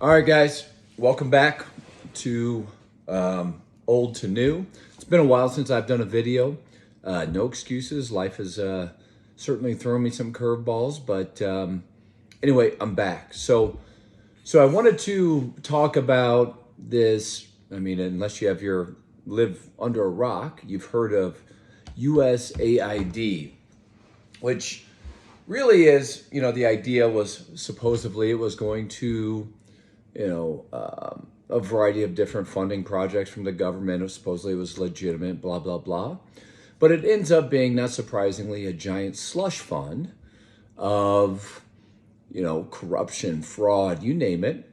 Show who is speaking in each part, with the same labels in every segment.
Speaker 1: All right, guys, welcome back to Old to New. It's been a while since I've done a video. No excuses. Life has certainly thrown me some curveballs, but anyway, I'm back. So I wanted to talk about this. I mean, unless you have live under a rock, you've heard of USAID, which really is, the idea was supposedly it was going to a variety of different funding projects from the government. Supposedly it was legitimate, blah, blah, blah. But it ends up being, not surprisingly, a giant slush fund of, corruption, fraud, you name it.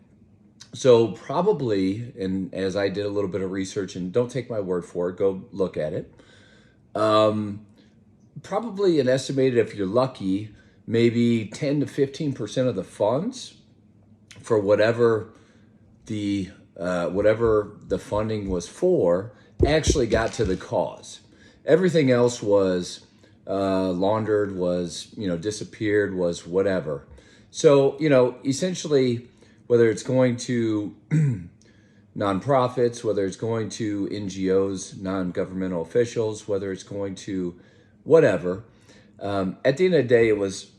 Speaker 1: So probably, and as I did a little bit of research, and don't take my word for it, go look at it. Probably an estimated, if you're lucky, maybe 10 to 15% of the funds for whatever the funding was for actually got to the cause. Everything else was laundered, was disappeared, was whatever. So essentially, whether it's going to nonprofits, whether it's going to NGOs, non-governmental officials, whether it's going to whatever, at the end of the day, it was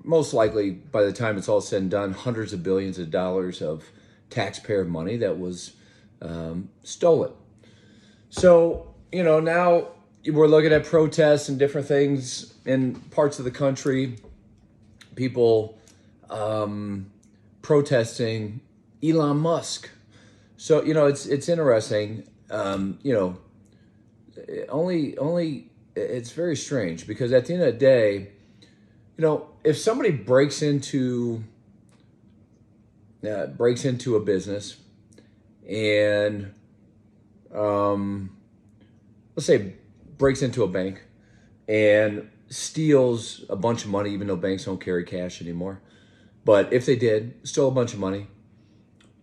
Speaker 1: most likely, by the time it's all said and done, hundreds of billions of dollars of taxpayer money that was stolen. So, now we're looking at protests and different things in parts of the country, people protesting Elon Musk. So, it's interesting, it's very strange because at the end of the day, if somebody breaks into a business and let's say breaks into a bank and steals a bunch of money, even though banks don't carry cash anymore, but if they did, stole a bunch of money,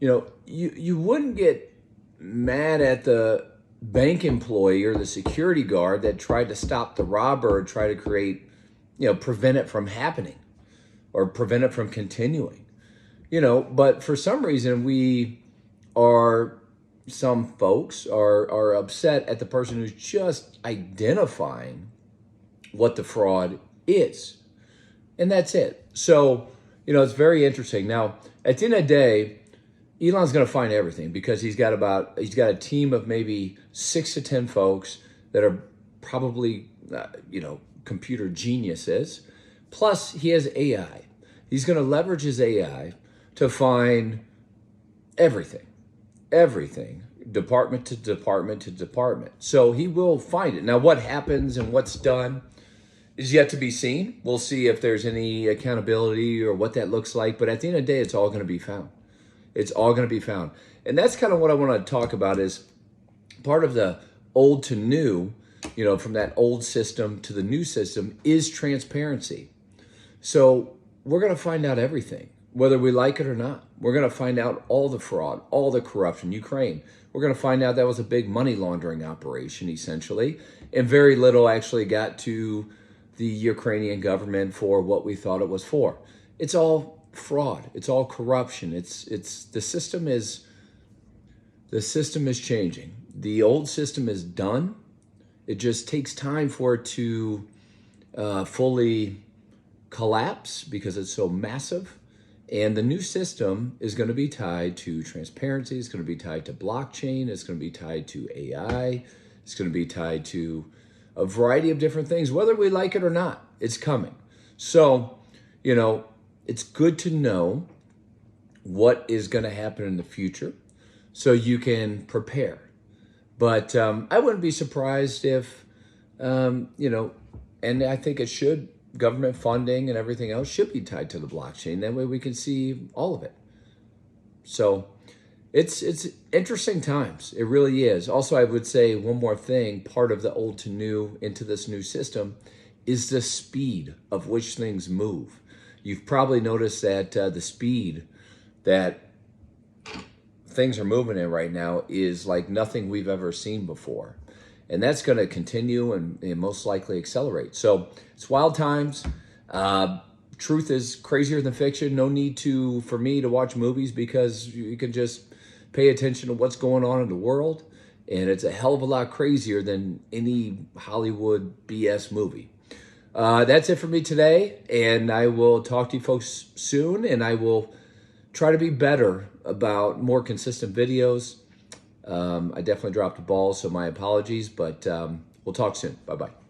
Speaker 1: you wouldn't get mad at the bank employee or the security guard that tried to stop the robber or try to prevent it from happening or prevent it from continuing, but for some reason some folks are upset at the person who's just identifying what the fraud is. And that's it. So, it's very interesting. Now, at the end of the day, Elon's going to find everything because he's got a team of maybe 6 to 10 folks that are probably, computer geniuses. Plus, he has AI. He's going to leverage his AI to find everything, department to department to department. So he will find it. Now, what happens and what's done is yet to be seen. We'll see if there's any accountability or what that looks like. But at the end of the day, it's all going to be found. It's all going to be found. And that's kind of what I want to talk about is part of the old to new, from that old system to the new system is transparency. So we're going to find out everything, whether we like it or not. We're going to find out all the fraud, all the corruption. Ukraine, we're going to find out that was a big money laundering operation, essentially, and very little actually got to the Ukrainian government for what we thought it was for. It's all fraud. It's all corruption. The system is changing. The old system is done. It just takes time for it to fully collapse because it's so massive. And the new system is going to be tied to transparency. It's going to be tied to blockchain. It's going to be tied to AI. It's going to be tied to a variety of different things, whether we like it or not. It's coming. So, it's good to know what is going to happen in the future so you can prepare. But I wouldn't be surprised if, and I think it should, government funding and everything else should be tied to the blockchain. That way we can see all of it. So it's interesting times. It really is. Also, I would say one more thing, part of the old to new into this new system is the speed of which things move. You've probably noticed that the speed that things are moving in right now is like nothing we've ever seen before. And that's going to continue and most likely accelerate. So it's wild times. truth is crazier than fiction. No need for me to watch movies because you can just pay attention to what's going on in the world. And it's a hell of a lot crazier than any Hollywood BS movie. That's it for me today. And I will talk to you folks soon. And I will try to be better about more consistent videos. I definitely dropped the ball, so my apologies. But we'll talk soon. Bye-bye.